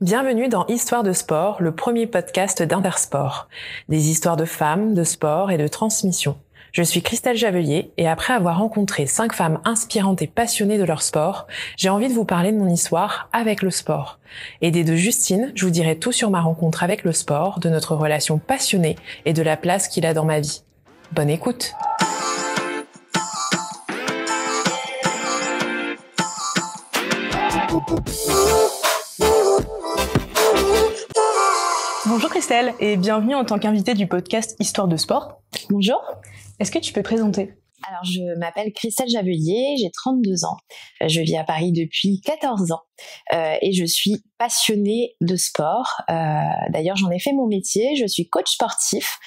Bienvenue dans Histoire de sport, le premier podcast d'Intersport. Des histoires de femmes, de sport et de transmission. Je suis Christelle Javelier et après avoir rencontré 5 femmes inspirantes et passionnées de leur sport, j'ai envie de vous parler de mon histoire avec le sport. Aidée de Justine, je vous dirai tout sur ma rencontre avec le sport, de notre relation passionnée et de la place qu'il a dans ma vie. Bonne écoute! Bonjour Christelle et bienvenue en tant qu'invitée du podcast Histoire de sport. Bonjour. Est-ce que tu peux te présenter ? Alors, je m'appelle Christelle Javelier, j'ai 32 ans. Je vis à Paris depuis 14 ans et je suis passionnée de sport. D'ailleurs, j'en ai fait mon métier. Je suis coach sportif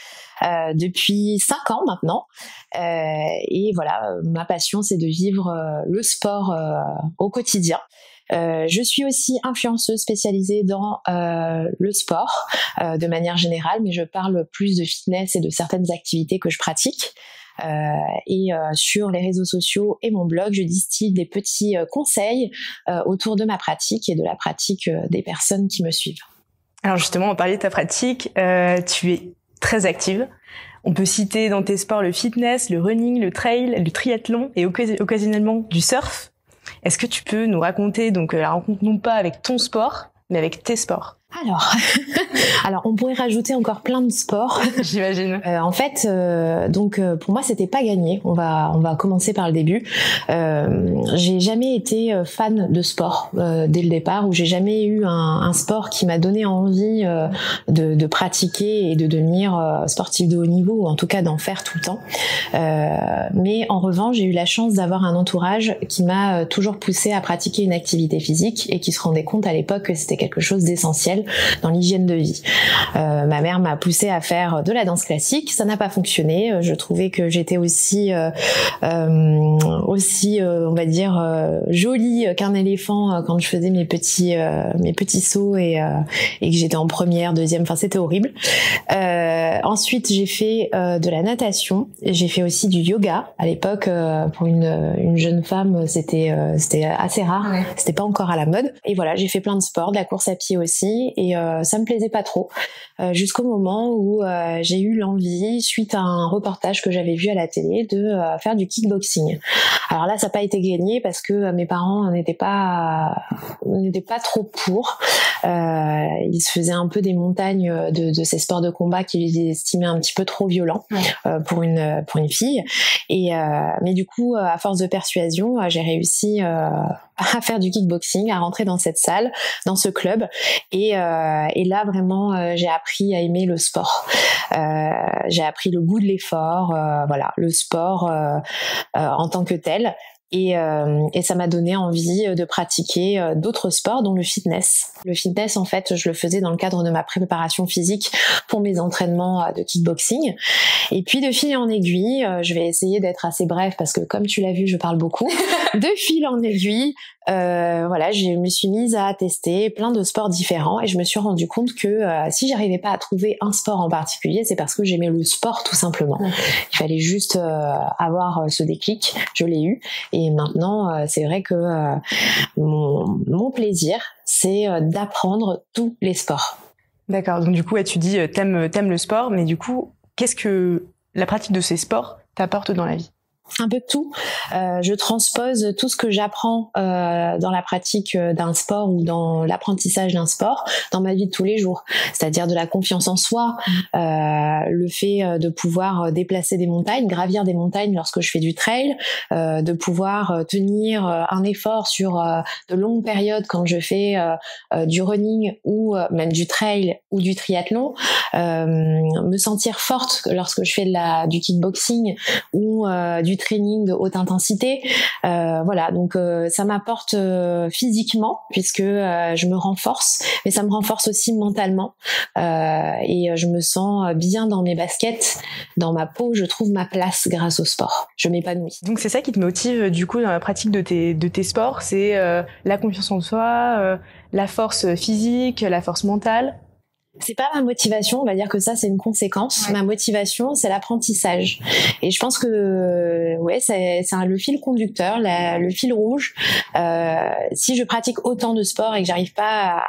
depuis 5 ans maintenant. Et voilà, ma passion, c'est de vivre le sport au quotidien. Je suis aussi influenceuse spécialisée dans le sport de manière générale, mais je parle plus de fitness et de certaines activités que je pratique. Sur les réseaux sociaux et mon blog, je distille des petits conseils autour de ma pratique et de la pratique des personnes qui me suivent. Alors justement, on parlait de ta pratique, tu es très active. On peut citer dans tes sports le fitness, le running, le trail, le triathlon et occasionnellement du surf. Est-ce que tu peux nous raconter donc la rencontre non pas avec ton sport, mais avec tes sports ? Alors, on pourrait rajouter encore plein de sports. J'imagine. Pour moi, c'était pas gagné. On va commencer par le début. J'ai jamais été fan de sport dès le départ, ou j'ai jamais eu un sport qui m'a donné envie de pratiquer et de devenir sportif de haut niveau, ou en tout cas d'en faire tout le temps. Mais en revanche, j'ai eu la chance d'avoir un entourage qui m'a toujours poussé à pratiquer une activité physique et qui se rendait compte à l'époque que c'était quelque chose d'essentiel dans l'hygiène de vie. Ma mère m'a poussée à faire de la danse classique, ça n'a pas fonctionné. Je trouvais que j'étais aussi on va dire jolie qu'un éléphant quand je faisais mes petits sauts et que j'étais en première, deuxième, enfin c'était horrible. Ensuite, j'ai fait de la natation, j'ai fait aussi du yoga. À l'époque, pour une jeune femme, c'était assez rare, ouais. C'était pas encore à la mode. Et voilà, j'ai fait plein de sports, de la course à pied aussi. Et ça me plaisait pas trop jusqu'au moment où j'ai eu l'envie, suite à un reportage que j'avais vu à la télé, de faire du kickboxing. Alors là, ça n'a pas été gagné parce que mes parents n'étaient pas trop pour. Ils se faisaient un peu des montagnes de ces sports de combat qu'ils estimaient un petit peu trop violents, ouais. Pour une fille. Mais du coup, à force de persuasion, j'ai réussi à faire du kickboxing, à rentrer dans cette salle, dans ce club, et là vraiment j'ai appris à aimer le sport. J'ai appris le goût de l'effort, voilà, le sport en tant que tel. Et ça m'a donné envie de pratiquer d'autres sports, dont le fitness. Le fitness, en fait, je le faisais dans le cadre de ma préparation physique pour mes entraînements de kickboxing. Et puis, de fil en aiguille, je vais essayer d'être assez bref parce que, comme tu l'as vu, je parle beaucoup. De fil en aiguille, voilà, je me suis mise à tester plein de sports différents et je me suis rendu compte que si j'arrivais pas à trouver un sport en particulier, c'est parce que j'aimais le sport tout simplement. Il fallait juste avoir ce déclic. Je l'ai eu. Et maintenant, c'est vrai que mon plaisir, c'est d'apprendre tous les sports. D'accord. Donc du coup, tu dis t'aimes le sport, mais du coup, qu'est-ce que la pratique de ces sports t'apporte dans la vie ? Un peu de tout. Je transpose tout ce que j'apprends dans la pratique d'un sport ou dans l'apprentissage d'un sport dans ma vie de tous les jours. C'est-à-dire de la confiance en soi, le fait de pouvoir déplacer des montagnes, gravir des montagnes lorsque je fais du trail, de pouvoir tenir un effort sur de longues périodes quand je fais du running ou même du trail ou du triathlon, me sentir forte lorsque je fais du kickboxing ou du training de haute intensité, voilà, donc ça m'apporte physiquement puisque je me renforce, mais ça me renforce aussi mentalement et je me sens bien dans mes baskets, dans ma peau, je trouve ma place grâce au sport, je m'épanouis. Donc c'est ça qui te motive du coup dans la pratique de tes sports, c'est la confiance en soi, la force physique, la force mentale? C'est pas ma motivation, on va dire que ça c'est une conséquence. Ouais. Ma motivation, c'est l'apprentissage. Et je pense que c'est le fil conducteur, le fil rouge. Si je pratique autant de sport et que j'arrive pas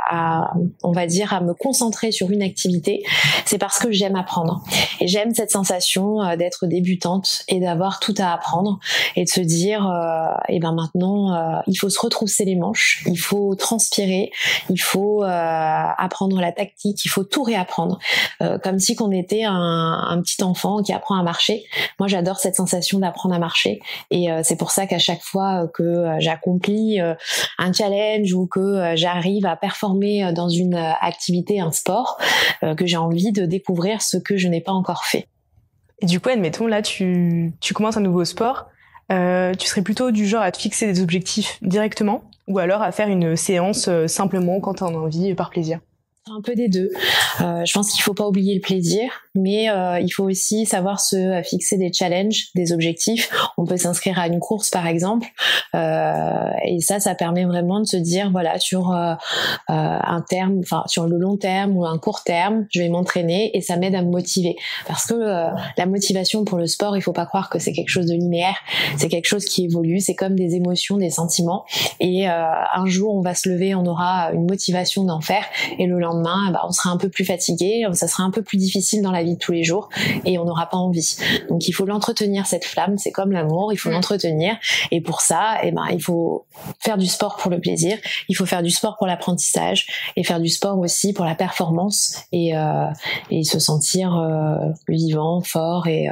on va dire, à me concentrer sur une activité, c'est parce que j'aime apprendre. Et j'aime cette sensation d'être débutante et d'avoir tout à apprendre et de se dire, maintenant, il faut se retrousser les manches, il faut transpirer, il faut apprendre la tactique, il faut tout réapprendre, comme si qu'on était un petit enfant qui apprend à marcher. Moi, j'adore cette sensation d'apprendre à marcher, et c'est pour ça qu'à chaque fois que j'accomplis un challenge ou que j'arrive à performer dans une activité, un sport, que j'ai envie de découvrir ce que je n'ai pas encore fait. Et du coup, admettons, là, tu commences un nouveau sport, tu serais plutôt du genre à te fixer des objectifs directement, ou alors à faire une séance simplement quand t'en as envie, par plaisir? Un peu des deux. Je pense qu'il faut pas oublier le plaisir, mais il faut aussi savoir se fixer des challenges, des objectifs. On peut s'inscrire à une course par exemple, et ça permet vraiment de se dire voilà, sur un terme, enfin sur le long terme ou un court terme, je vais m'entraîner, et ça m'aide à me motiver. Parce que la motivation pour le sport, il faut pas croire que c'est quelque chose de linéaire, c'est quelque chose qui évolue, c'est comme des émotions, des sentiments, et un jour on va se lever, on aura une motivation d'en faire, et le lendemain on sera un peu plus fatigué, ça sera un peu plus difficile dans la vie de tous les jours, et on n'aura pas envie. Donc il faut l'entretenir, cette flamme, c'est comme l'amour, il faut l'entretenir, et pour ça il faut faire du sport pour le plaisir, il faut faire du sport pour l'apprentissage, et faire du sport aussi pour la performance, et se sentir vivant, fort, et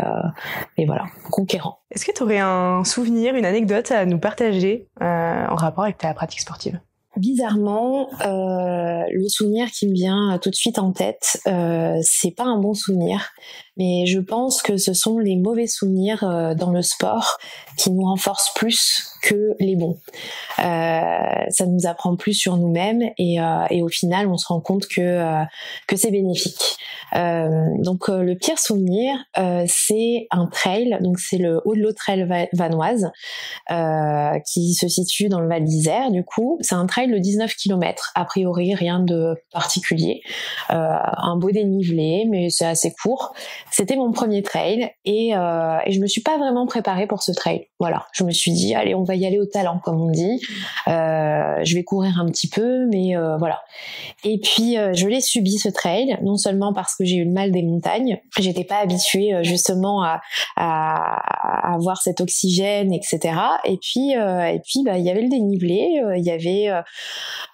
voilà, conquérant. Est-ce que tu aurais un souvenir, une anecdote à nous partager en rapport avec ta pratique sportive? Bizarrement, le souvenir qui me vient tout de suite en tête, c'est pas un bon souvenir, mais je pense que ce sont les mauvais souvenirs dans le sport qui nous renforcent plus que les bons. Ça nous apprend plus sur nous-mêmes, et au final, on se rend compte que c'est bénéfique. Donc le pire souvenir, c'est un trail, donc c'est le Haut-de-l'Eau Trail vanoise, qui se situe dans le Val d'Isère. Du coup, c'est un trail de 19 km, a priori rien de particulier, un beau dénivelé, mais c'est assez court. C'était mon premier trail, et je me suis pas vraiment préparée pour ce trail. Voilà, je me suis dit allez, on va y aller au talent, comme on dit. Je vais courir un petit peu, mais voilà. Et puis je l'ai subi, ce trail, non seulement parce que j'ai eu le mal des montagnes, j'étais pas habituée justement à avoir cet oxygène, etc. Et puis il y avait le dénivelé, il y avait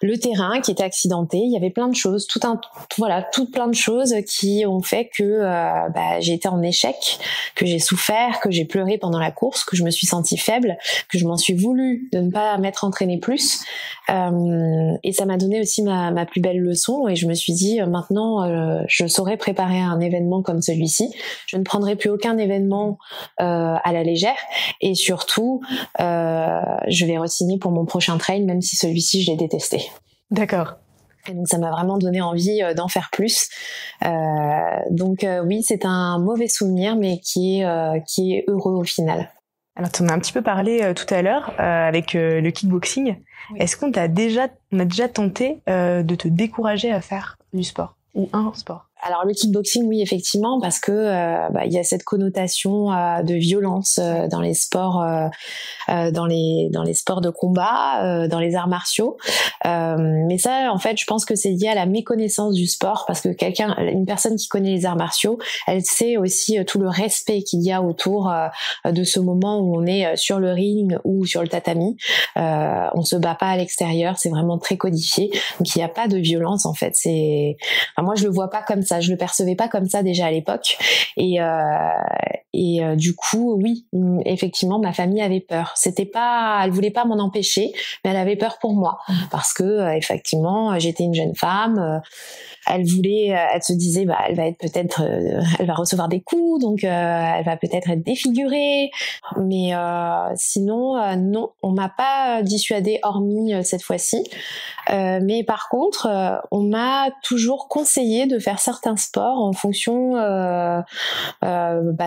le terrain qui était accidenté, il y avait plein de choses, tout plein de choses qui ont fait que j'ai été en échec, que j'ai souffert, que j'ai pleuré pendant la course, que je me suis sentie faible, que je m'en suis voulu de ne pas m'être entraînée plus, et ça m'a donné aussi ma plus belle leçon, et je me suis dit maintenant je saurais préparer un événement comme celui-ci, je ne prendrai plus aucun événement à la légère, et surtout je vais re-signer pour mon prochain trail, même si celui-ci je l'ai détesté. D'accord. Et donc ça m'a vraiment donné envie d'en faire plus. Donc oui, c'est un mauvais souvenir, mais qui est heureux au final. Alors tu en as un petit peu parlé tout à l'heure avec le kickboxing. Oui. Est-ce qu'on a déjà tenté de te décourager à faire du sport ou un sport? Alors le kickboxing, oui, effectivement, parce que il y a cette connotation de violence dans les sports, dans les sports de combat, dans les arts martiaux. Mais ça, en fait, je pense que c'est lié à la méconnaissance du sport, parce que une personne qui connaît les arts martiaux, elle sait aussi tout le respect qu'il y a autour de ce moment où on est sur le ring ou sur le tatami. On se bat pas à l'extérieur, c'est vraiment très codifié. Donc il n'y a pas de violence, en fait. Moi, je le vois pas comme ça, je le percevais pas comme ça déjà à l'époque, et du coup oui, effectivement ma famille avait peur. Elle voulait pas m'en empêcher, mais elle avait peur pour moi, parce que effectivement j'étais une jeune femme, elle se disait elle va être peut-être elle va recevoir des coups, donc elle va peut-être être défigurée, mais sinon non, on m'a pas dissuadée, hormis cette fois-ci, mais par contre on m'a toujours conseillé de faire certains sports en fonction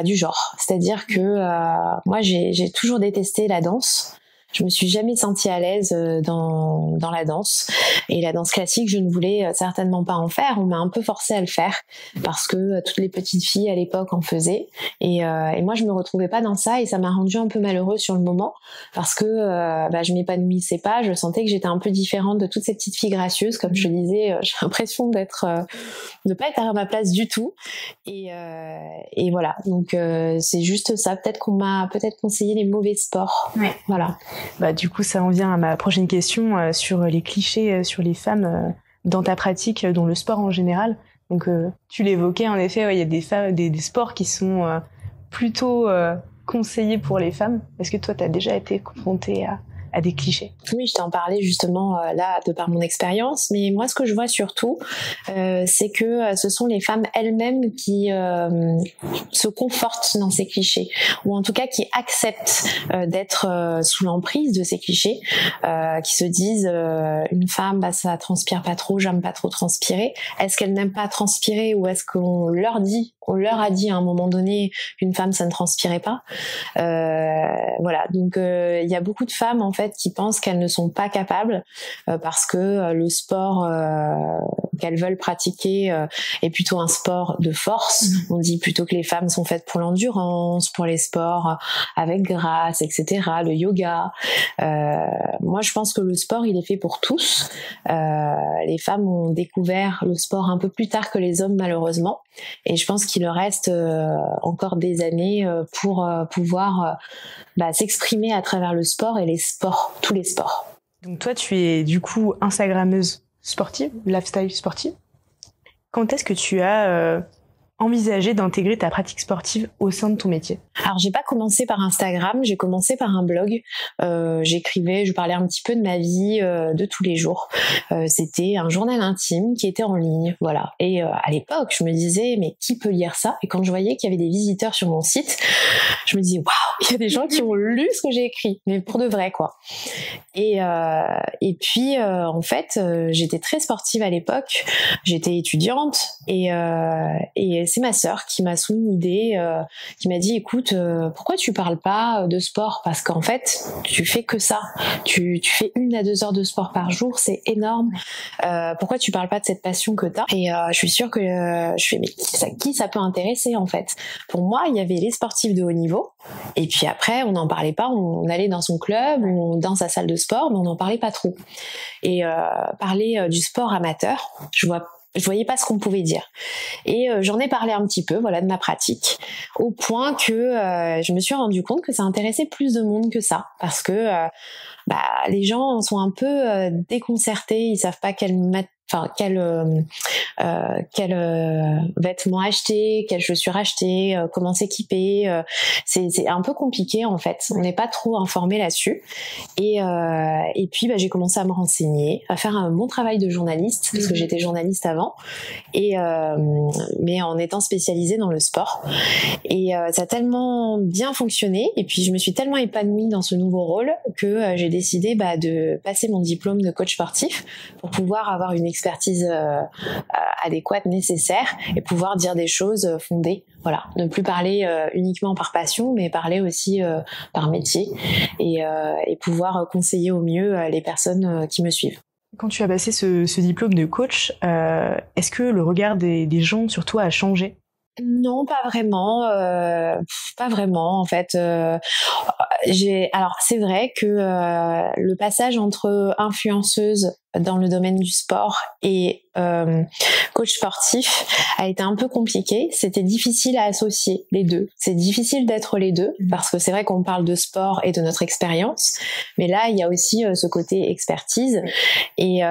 du genre. C'est-à-dire que moi j'ai toujours détesté la danse. Je me suis jamais sentie à l'aise dans la danse. Et la danse classique, je ne voulais certainement pas en faire. On m'a un peu forcée à le faire parce que toutes les petites filles à l'époque en faisaient. Et moi, je me retrouvais pas dans ça et ça m'a rendue un peu malheureuse sur le moment parce que je m'épanouissais pas. Je sentais que j'étais un peu différente de toutes ces petites filles gracieuses. Comme je le disais, j'ai l'impression de pas être à ma place du tout. Et voilà. Donc c'est juste ça. Peut-être qu'on m'a conseillé les mauvais sports. Ouais. Voilà. Du coup, ça en vient à ma prochaine question sur les clichés sur les femmes dans ta pratique, dans le sport en général. Donc, tu l'évoquais, en effet, il y a des sports qui sont plutôt conseillés pour les femmes. Est-ce que toi, tu as déjà été confrontée à des clichés? Oui, je t'en parlais justement là de par mon expérience, mais moi ce que je vois surtout, c'est que ce sont les femmes elles-mêmes qui se confortent dans ces clichés, ou en tout cas qui acceptent d'être sous l'emprise de ces clichés, qui se disent une femme, ça transpire pas trop, j'aime pas trop transpirer. Est-ce qu'elle n'aime pas transpirer ou est-ce qu'on leur a dit à un moment donné qu'une femme ça ne transpirait pas? Voilà, donc il y a beaucoup de femmes en fait qui pensent qu'elles ne sont pas capables parce que le sport qu'elles veulent pratiquer est plutôt un sport de force. On dit plutôt que les femmes sont faites pour l'endurance, pour les sports avec grâce, etc., le yoga. Moi, je pense que le sport, il est fait pour tous. Les femmes ont découvert le sport un peu plus tard que les hommes, malheureusement. Et je pense qu'il leur reste encore des années pour pouvoir s'exprimer à travers le sport et les sports, tous les sports. Donc toi, tu es du coup Instagrammeuse sportive, lifestyle sportive. Quand est-ce que tu as envisagé d'intégrer ta pratique sportive au sein de ton métier? Alors j'ai pas commencé par Instagram, j'ai commencé par un blog. J'écrivais, je parlais un petit peu de ma vie de tous les jours. C'était un journal intime qui était en ligne, voilà. Et à l'époque, je me disais mais qui peut lire ça? Et quand je voyais qu'il y avait des visiteurs sur mon site, je me disais waouh, il y a des gens qui ont lu ce que j'ai écrit, mais pour de vrai quoi. Et puis en fait, j'étais très sportive à l'époque. J'étais étudiante et c'est ma sœur qui m'a soumis une idée, qui m'a dit écoute, pourquoi tu parles pas de sport? Parce qu'en fait, tu fais que ça. Tu fais 1 à 2 heures de sport par jour, c'est énorme. Pourquoi tu parles pas de cette passion que t'as? Et je suis sûre que je fais mais qui ça peut intéresser en fait? Pour moi, il y avait les sportifs de haut niveau. Et puis après, on n'en parlait pas. On allait dans son club, ou dans sa salle de sport, mais on n'en parlait pas trop. Et parler du sport amateur, je voyais pas ce qu'on pouvait dire. Et j'en ai parlé un petit peu, voilà, de ma pratique, au point que je me suis rendu compte que ça intéressait plus de monde que ça, parce que les gens sont un peu déconcertés, ils savent pas quel vêtements acheter, quelles chaussures acheter, comment s'équiper. C'est un peu compliqué en fait. On n'est pas trop informé là-dessus. Et puis j'ai commencé à me renseigner, à faire un bon travail de journaliste parce que j'étais journaliste avant, mais en étant spécialisée dans le sport. Et ça a tellement bien fonctionné. Et puis je me suis tellement épanouie dans ce nouveau rôle que j'ai décidé de passer mon diplôme de coach sportif pour pouvoir avoir une expertise adéquate, nécessaire, et pouvoir dire des choses fondées. Voilà, ne plus parler uniquement par passion, mais parler aussi par métier, et pouvoir conseiller au mieux les personnes qui me suivent. Quand tu as passé ce diplôme de coach, est-ce que le regard des gens sur toi a changé? Non, pas vraiment. Pas vraiment, en fait. Alors, c'est vrai que le passage entre influenceuse dans le domaine du sport et coach sportif a été un peu compliqué. C'était difficile à associer les deux. C'est difficile d'être les deux parce que c'est vrai qu'on parle de sport et de notre expérience, mais là il y a aussi ce côté expertise et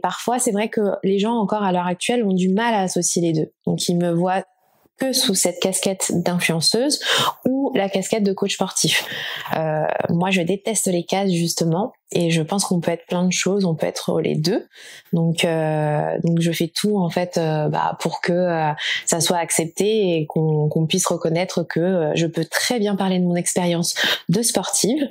parfois c'est vrai que les gens encore à l'heure actuelle ont du mal à associer les deux. Donc ils me voient que sous cette casquette d'influenceuse ou la casquette de coach sportif. Moi, je déteste les cases justement, et je pense qu'on peut être plein de choses, on peut être les deux. Donc je fais tout en fait pour que ça soit accepté et qu'on puisse reconnaître que je peux très bien parler de mon expérience de sportive.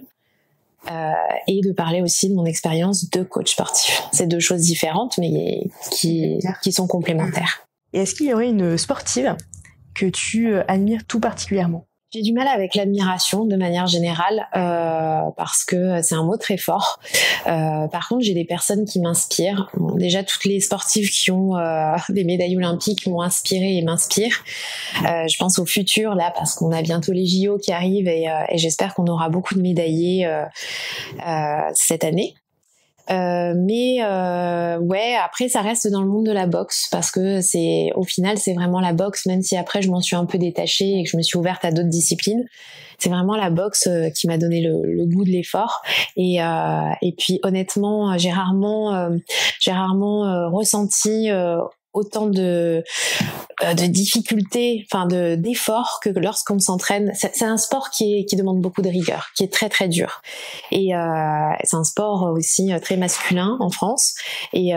Et de parler aussi de mon expérience de coach sportif. C'est deux choses différentes, mais qui sont complémentaires. Et est-ce qu'il y aurait une sportive que tu admires tout particulièrement? J'ai du mal avec l'admiration de manière générale parce que c'est un mot très fort. Par contre, j'ai des personnes qui m'inspirent. Bon, déjà, toutes les sportives qui ont des médailles olympiques m'ont inspirée et m'inspirent. Je pense au futur là parce qu'on a bientôt les JO qui arrivent et j'espère qu'on aura beaucoup de médaillés cette année. Mais ouais, après ça reste dans le monde de la boxe parce que au final c'est vraiment la boxe, même si après je m'en suis un peu détachée et que je me suis ouverte à d'autres disciplines. C'est vraiment la boxe qui m'a donné le goût de l'effort et puis honnêtement j'ai rarement ressenti autant de difficultés, enfin d'efforts que lorsqu'on s'entraîne. C'est un sport qui demande beaucoup de rigueur, qui est très très dur. Et c'est un sport aussi très masculin en France. Et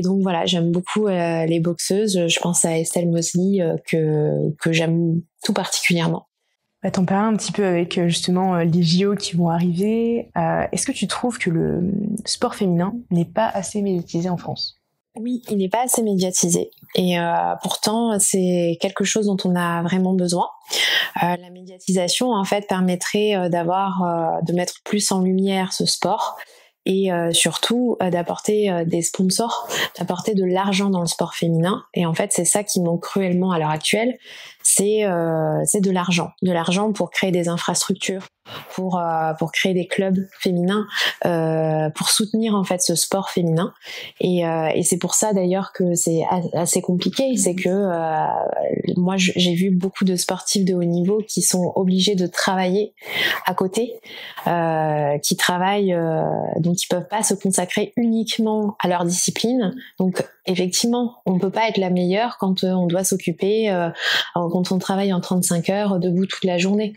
donc voilà, j'aime beaucoup les boxeuses. Je pense à Estelle Mosley que j'aime tout particulièrement. T'en parles un petit peu avec justement les JO qui vont arriver. Est-ce que tu trouves que le sport féminin n'est pas assez médiatisé en France ? Oui, il n'est pas assez médiatisé et pourtant c'est quelque chose dont on a vraiment besoin. La médiatisation en fait permettrait de mettre plus en lumière ce sport et surtout d'apporter des sponsors, d'apporter de l'argent dans le sport féminin. Et en fait c'est ça qui manque cruellement à l'heure actuelle, c'est de l'argent pour créer des infrastructures, pour créer des clubs féminins, pour soutenir en fait ce sport féminin. Et c'est pour ça d'ailleurs que c'est assez compliqué, c'est que moi j'ai vu beaucoup de sportifs de haut niveau qui sont obligés de travailler à côté, qui travaillent, donc ils peuvent pas se consacrer uniquement à leur discipline. Donc effectivement, on peut pas être la meilleure quand on doit s'occuper, quand on travaille en 35 heures debout toute la journée.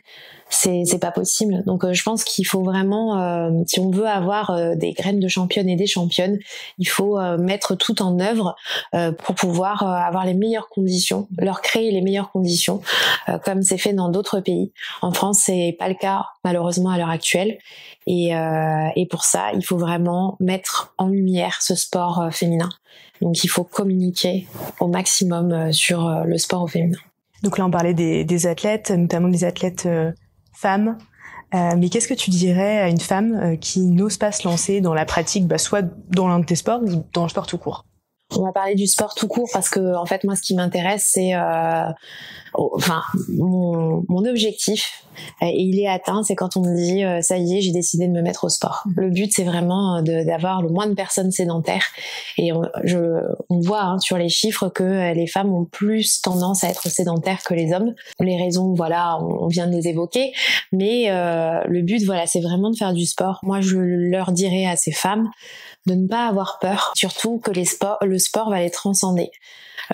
C'est pas possible. Donc je pense qu'il faut vraiment, si on veut avoir des graines de championnes et des championnes, il faut mettre tout en œuvre pour pouvoir avoir les meilleures conditions, leur créer les meilleures conditions, comme c'est fait dans d'autres pays. En France, c'est pas le cas malheureusement à l'heure actuelle. Et pour ça, il faut vraiment mettre en lumière ce sport féminin. Donc il faut communiquer au maximum sur le sport au féminin. Donc là, on parlait des athlètes, notamment des athlètes femmes. Mais qu'est-ce que tu dirais à une femme qui n'ose pas se lancer dans la pratique, soit dans l'un de tes sports ou dans le sport tout court ? On va parler du sport tout court parce que en fait moi ce qui m'intéresse c'est mon objectif et il est atteint, c'est quand on me dit ça y est, j'ai décidé de me mettre au sport. Le but c'est vraiment d'avoir le moins de personnes sédentaires et on voit sur les chiffres que les femmes ont plus tendance à être sédentaires que les hommes. Les raisons voilà, on vient de les évoquer, mais le but voilà, c'est vraiment de faire du sport. Moi je leur dirais à ces femmes de ne pas avoir peur, surtout que le sport va les transcender.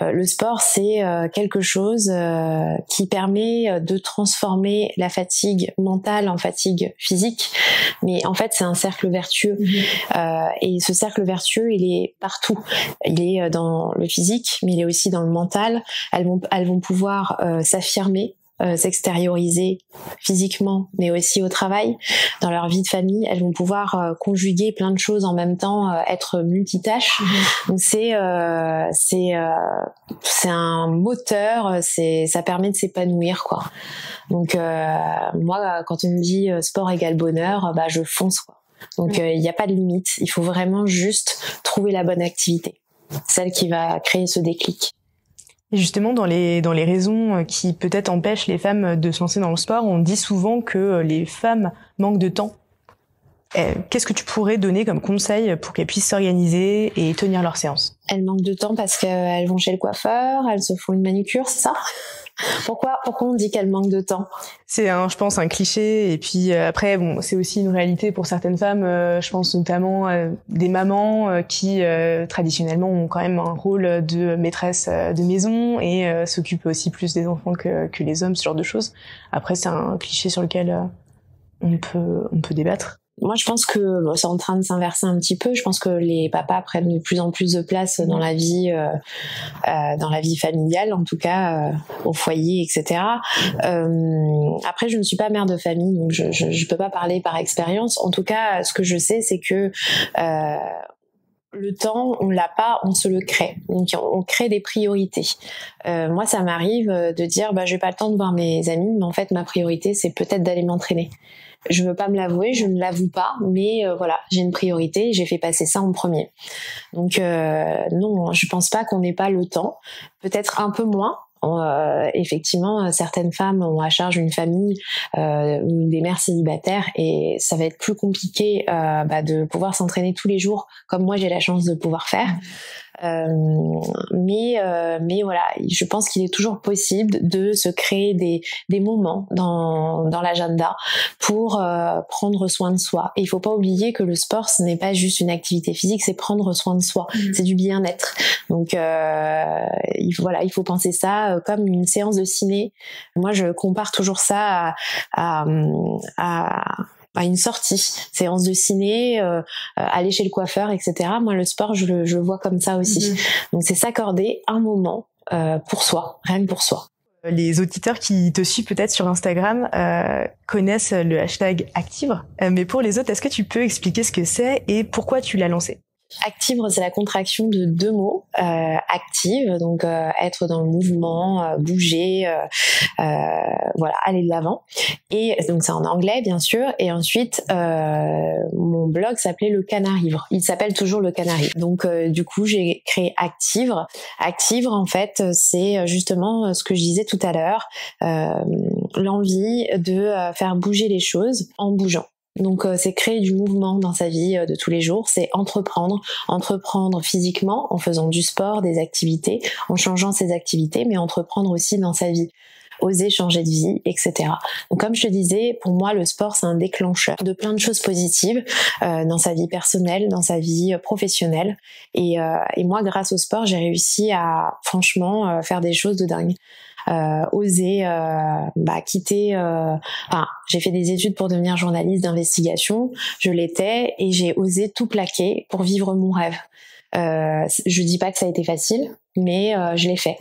Le sport, c'est quelque chose qui permet de transformer la fatigue mentale en fatigue physique. Mais en fait, c'est un cercle vertueux. Et ce cercle vertueux, il est partout. Il est dans le physique, mais il est aussi dans le mental. Elles vont pouvoir s'affirmer, s'extérioriser physiquement mais aussi au travail, dans leur vie de famille. Elles vont pouvoir conjuguer plein de choses en même temps, être multitâches. Donc c'est un moteur, ça permet de s'épanouir quoi. Donc moi quand on me dit sport égale bonheur, je fonce quoi. Donc il n'y a pas de limite, il faut vraiment juste trouver la bonne activité, celle qui va créer ce déclic. Et justement, dans les raisons qui peut-être empêchent les femmes de se lancer dans le sport, on dit souvent que les femmes manquent de temps. Qu'est-ce que tu pourrais donner comme conseil pour qu'elles puissent s'organiser et tenir leurs séances ? Elles manquent de temps parce qu'elles vont chez le coiffeur, elles se font une manucure, c'est ça ? Pourquoi on dit qu'elles manquent de temps ? C'est je pense un cliché et puis après c'est aussi une réalité pour certaines femmes. Je pense notamment des mamans qui traditionnellement ont quand même un rôle de maîtresse de maison et s'occupent aussi plus des enfants que les hommes, ce genre de choses. Après c'est un cliché sur lequel on peut débattre. Moi, je pense que c'est en train de s'inverser un petit peu. Je pense que les papas prennent de plus en plus de place dans la vie familiale, en tout cas au foyer, etc. Après, je ne suis pas mère de famille, donc je peux pas parler par expérience. En tout cas, ce que je sais, c'est que Le temps, on l'a pas, on se le crée. Donc on crée des priorités. Moi, ça m'arrive de dire, j'ai pas le temps de voir mes amis, mais en fait, ma priorité, c'est peut-être d'aller m'entraîner. Je veux pas me l'avouer, je ne l'avoue pas, mais voilà, j'ai une priorité, j'ai fait passer ça en premier. Donc non, je pense pas qu'on n'ait pas le temps, peut-être un peu moins. Effectivement, certaines femmes ont à charge une famille ou des mères célibataires et ça va être plus compliqué de pouvoir s'entraîner tous les jours comme moi j'ai la chance de pouvoir faire. Mais voilà, je pense qu'il est toujours possible de se créer des moments dans l'agenda pour prendre soin de soi. Et il faut pas oublier que le sport, ce n'est pas juste une activité physique, c'est prendre soin de soi, c'est du bien-être. Donc il faut penser ça comme une séance de ciné. Moi, je compare toujours ça à une sortie, séance de ciné, aller chez le coiffeur, etc. Moi, le sport, je le vois comme ça aussi. Donc, c'est s'accorder un moment pour soi, rien que pour soi. Les auditeurs qui te suivent peut-être sur Instagram connaissent le hashtag Activre. Mais pour les autres, est-ce que tu peux expliquer ce que c'est et pourquoi tu l'as lancé ? Activre, c'est la contraction de deux mots. Active, donc être dans le mouvement, bouger, voilà, aller de l'avant. Et donc c'est en anglais bien sûr. Et ensuite, mon blog s'appelait Le Canarivre. Il s'appelle toujours Le Canarivre. Donc du coup, j'ai créé Activre. Activre, en fait, c'est justement ce que je disais tout à l'heure, l'envie de faire bouger les choses en bougeant. Donc c'est créer du mouvement dans sa vie de tous les jours, c'est entreprendre physiquement en faisant du sport, des activités, en changeant ses activités, mais entreprendre aussi dans sa vie, oser changer de vie, etc. Donc comme je te disais, pour moi le sport c'est un déclencheur de plein de choses positives dans sa vie personnelle, dans sa vie professionnelle, et moi grâce au sport j'ai réussi à franchement faire des choses de dingue. Oser quitter j'ai fait des études pour devenir journaliste d'investigation, je l'étais et j'ai osé tout plaquer pour vivre mon rêve. Je dis pas que ça a été facile, mais je l'ai fait.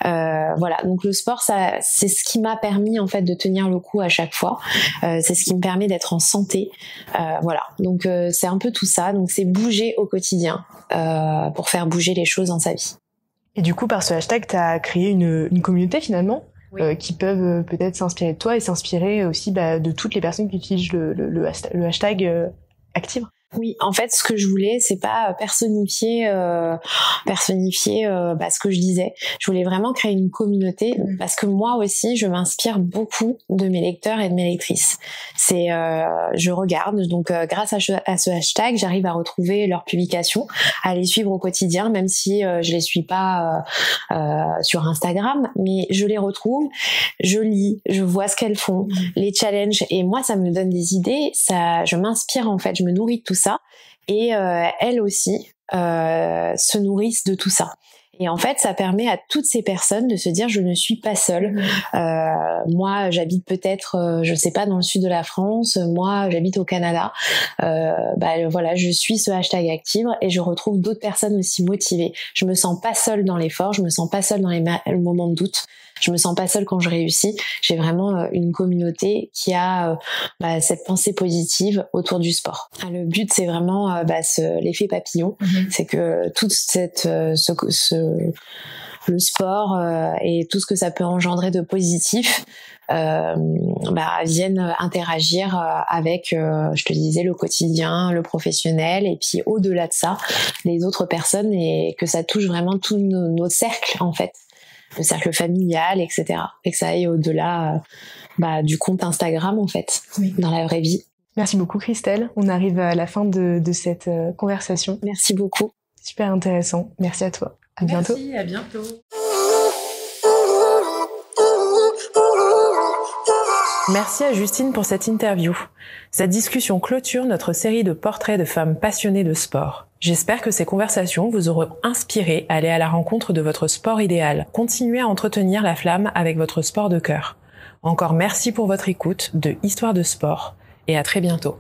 Voilà, donc le sport, ça, c'est ce qui m'a permis en fait de tenir le coup à chaque fois. C'est ce qui me permet d'être en santé. Voilà, donc c'est un peu tout ça. Donc c'est bouger au quotidien pour faire bouger les choses dans sa vie. Et du coup, par ce hashtag, tu as créé une communauté finalement, oui, qui peuvent peut-être s'inspirer de toi et s'inspirer aussi de toutes les personnes qui utilisent le hashtag Activre. Oui, en fait, ce que je voulais, c'est pas personnifier ce que je disais. Je voulais vraiment créer une communauté parce que moi aussi, je m'inspire beaucoup de mes lecteurs et de mes lectrices. Je regarde, donc grâce à ce hashtag, j'arrive à retrouver leurs publications, à les suivre au quotidien, même si je les suis pas sur Instagram, mais je les retrouve, je lis, je vois ce qu'elles font, les challenges, et moi, ça me donne des idées, je m'inspire en fait, je me nourris de tout ça, et elles aussi se nourrissent de tout ça. Et en fait, ça permet à toutes ces personnes de se dire je ne suis pas seule. Moi, j'habite peut-être, je sais pas, dans le sud de la France. Moi, j'habite au Canada. Voilà, je suis ce hashtag Activre et je retrouve d'autres personnes aussi motivées. Je me sens pas seule dans l'effort. Je me sens pas seule dans les moments de doute. Je me sens pas seule quand je réussis. J'ai vraiment une communauté qui a cette pensée positive autour du sport. Le but, c'est vraiment l'effet papillon. C'est que toute le sport et tout ce que ça peut engendrer de positif viennent interagir avec, je te disais, le quotidien, le professionnel, et puis au-delà de ça, les autres personnes, et que ça touche vraiment tous nos cercles en fait. Le cercle familial, etc. Et que ça aille au-delà du compte Instagram, en fait, oui, dans la vraie vie. Merci beaucoup, Christelle. On arrive à la fin de cette conversation. Merci beaucoup. Super intéressant. Merci à toi. À bientôt. Merci, à bientôt. Merci à Justine pour cette interview. Cette discussion clôture notre série de portraits de femmes passionnées de sport. J'espère que ces conversations vous auront inspiré à aller à la rencontre de votre sport idéal. Continuez à entretenir la flamme avec votre sport de cœur. Encore merci pour votre écoute de Histoire de sport et à très bientôt.